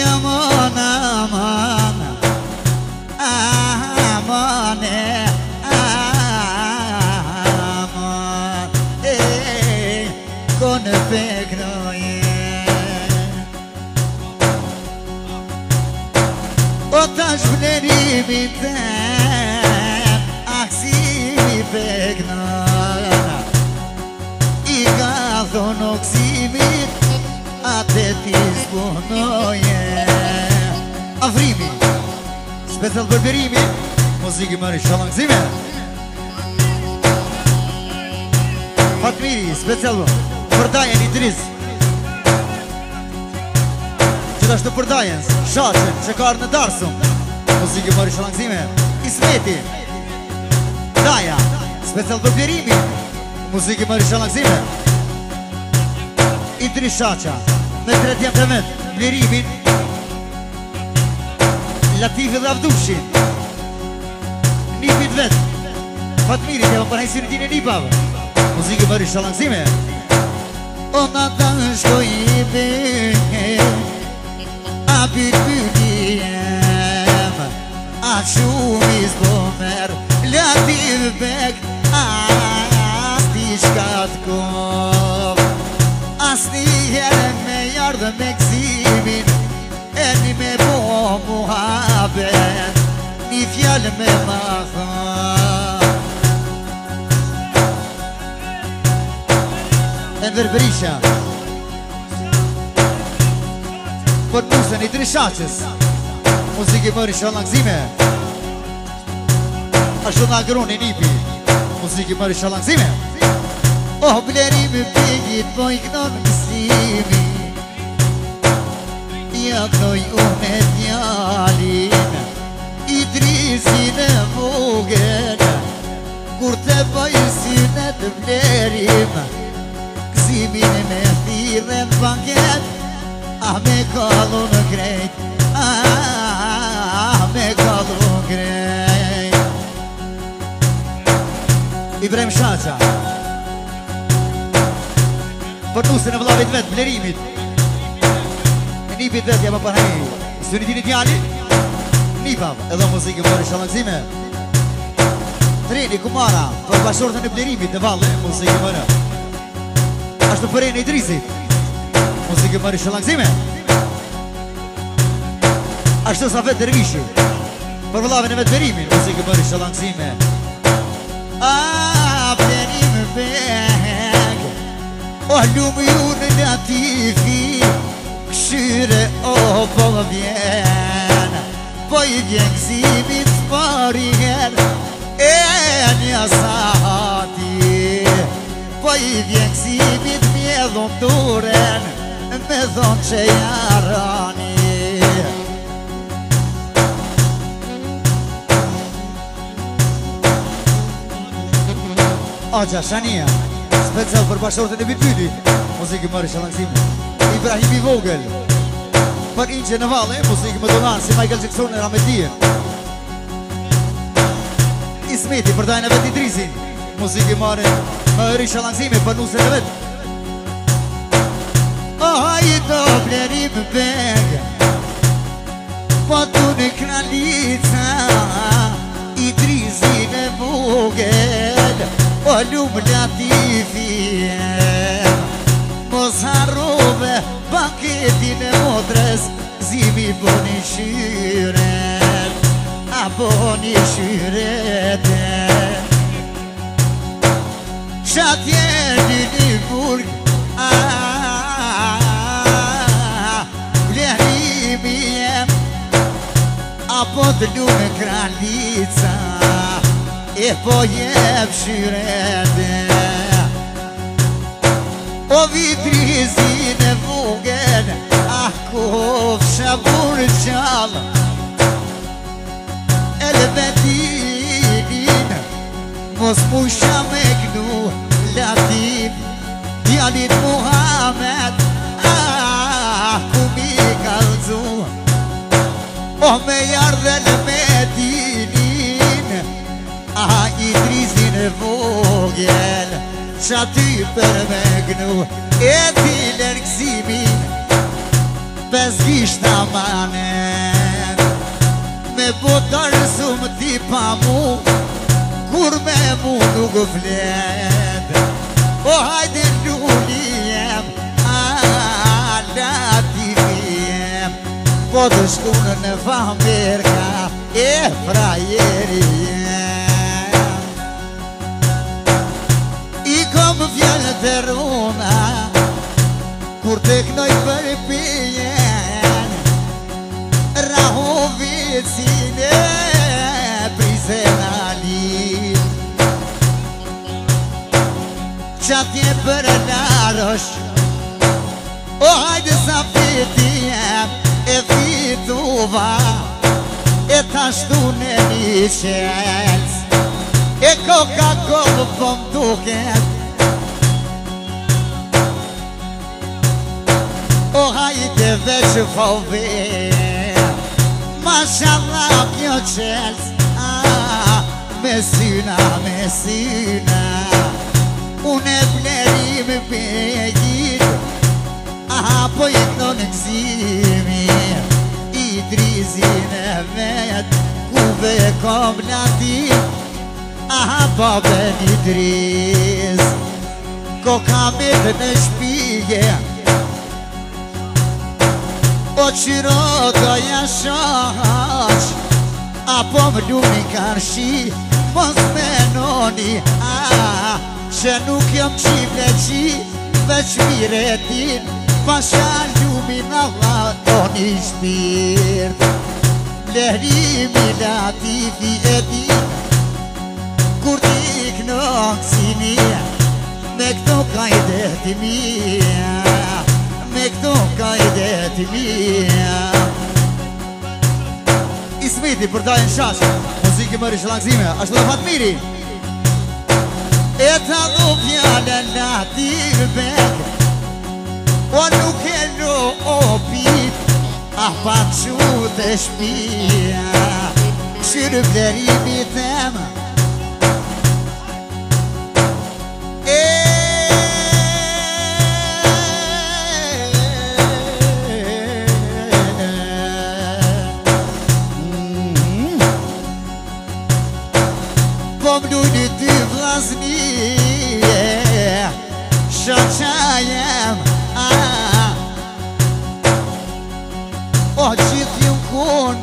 aman, aman, aman, aman, konë peknoje. O tash vlerimi tem, aksimi peknoje. I ka thonë oksimit, atë ti zbunoje. Afrimi, special përberimi, muzikë mëri shalangzime. Fatmiri, special përdajen Idris. Gjithashtu përdajen, Shaqen, Qekar në Darsum, muzikë mëri shalangzime. Ismeti, Daja, special përberimi, muzikë mëri shalangzime. Idris Shaqa, me 30 të vend, Blerimin, Latifi dhe Avdushin, Nipit vet, Fatmiri, të përhajsin t'ine Nipave, muzikë mëri shalangzime. O në të shkojime, a pytpytjem, a shumis bomer, Latif bek, as t'i shkat kom. Asni herë me jardë me gzimin, e një me po muhabet, një fjallë me ma thon. Enver Berisha, për nusën Idris Shaqës, muzikë mëri shalangzime. Ashtu nga gruni Nipi, muzikë mëri shalangzime. Oh, blerimi pegit, po i kënon mësimi, ja kënoj unë e djalin, Idrisin e vogën, kur të bëjësin e të blerim, kësimin me thirën banket, me kallu në krejt, me kallu në krejt. Ibrahim Shaqa, për nusën e vëllavit vetë, blerimit, Nipit vetë, ja më përhaj, sunitin i djali, Nipav, edhe muzikë mëri shalangzime. Treni Kumara, për bashortën e blerimit, në valle, muzikë mëri. Ashtu për e në Idrisit, muzikë mëri shalangzime. Ashtu Safet Dervishi, për vëllavin e vetë blerimin, muzikë mëri shalangzime. Blerim beg, o lumë ju në Latifi, këshyre o po vjen, po i vjen gzimit pari her, e një sahati, po i vjen gzimit mjedhon turen, me thonë që jarani. Aja Shania, special për bashortën e Bitpytit, muzikë mëri shalangzime. Ibrahim i vogël, për inqe në valle, muzikë më donar si Michael Jackson e Ramedije. Ismeti për dajnë e vet Idrisin, muzikë mëri shalangzime për nusën e vet. Oh, i do blerim beg, po tu në kralica, Idrisin e vogël, o lumë Latifien, mos harrove paketin e modres, zimi boni shyret, a boni shyret. Shatje një burg, blerimi jem, apo të lumë kralica, e po jep shyrete. O vitrizin e vogën, kofsha burë qallë, elbetinin, mos musha me gnu Latif, djalit Muhammed, ku mi kalzu, o me jardhen me dinin, Idrisin e vogël, qa ty për me gnu, e ti lërgzimin, bezgishta manen me botar sumë ti pa mu kur me mu nuk vlet o hajde lullim ala ti vjem po të shkunë në famerka e frajeri i kom fjallë të runa kur të knoj për pijen Rahovicin e prizenalin Qatje për narosh o hajde sa fitjem e fituva e tashtu në një qelës e koka kovë po m'duket o hajde veç fove Mashallah kjo qelës me syna unë e blerim bejit po i kënon në gzimi i drizin e vet kuve kom latin babe një driz ko kamet në shpije o qiro doja shaq apo më lumi karshi mos menoni që nuk jam qiple qi veç miretin pasha lumin Allah o një shpirt lerimi latifi e din kur ti knokësini me këto kajdet i mija me këto kajdet i mija Ismiti për dajnë shash muziki më rishëllakzime ashtu dhe Fatmiri e ta dhu fjallë nativ bek o nuk e lo opit pa që të shpia shyrë vlerimi tema po mluni ty vlazni shaqajem o qith ju kun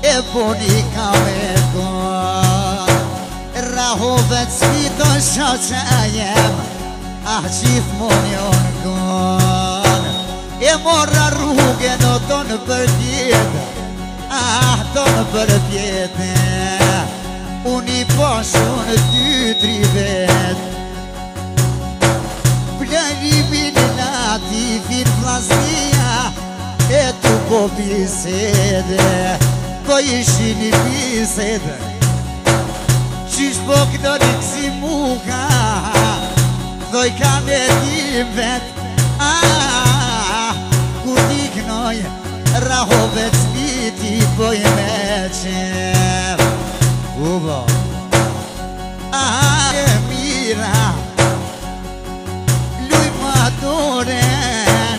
e boni ka me kon Rahovec vito shaqajem qith mon jon kon e morra rrugën o tonë për tjetë tonë për tjetë unë i poshon ty tri vet planimin latifin vlasnia e tu po bisede po ishin i bisede qish po këto një kësi muka doj ka me tim vet kur t'i knoj Rahovec viti poj me qef Ubo e mira Luj matoren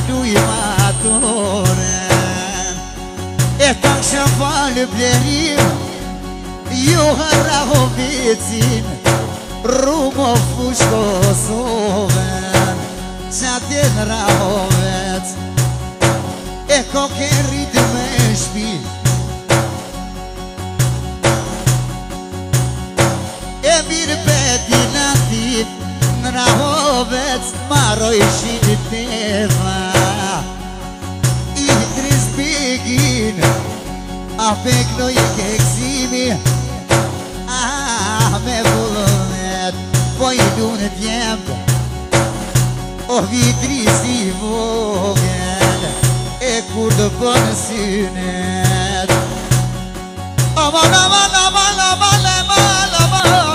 Luj matoren e ta kësha falë blerim jo Rahovicin rumo fush Kosovën qatjen Rahovec e koke rritë me shpi e mirë beti latit në Rahovec maroj shini teva i dris begin a peknoj keksimi me vullonet po i lunë t'jemp o vitris i vogel e kur të bënë synet aman aman aman aman aman aman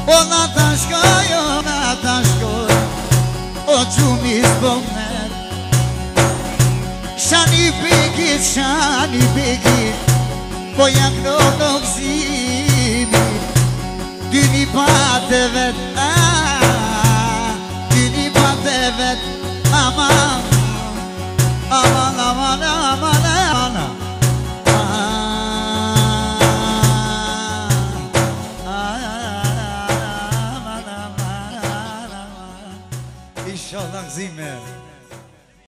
o na ta shkoj o gjumi s'bëmer Shani begi Po jak në gzimi Dyni pate vet Dyni pate vet Aman Aman, aman, aman, aman İnşallah zime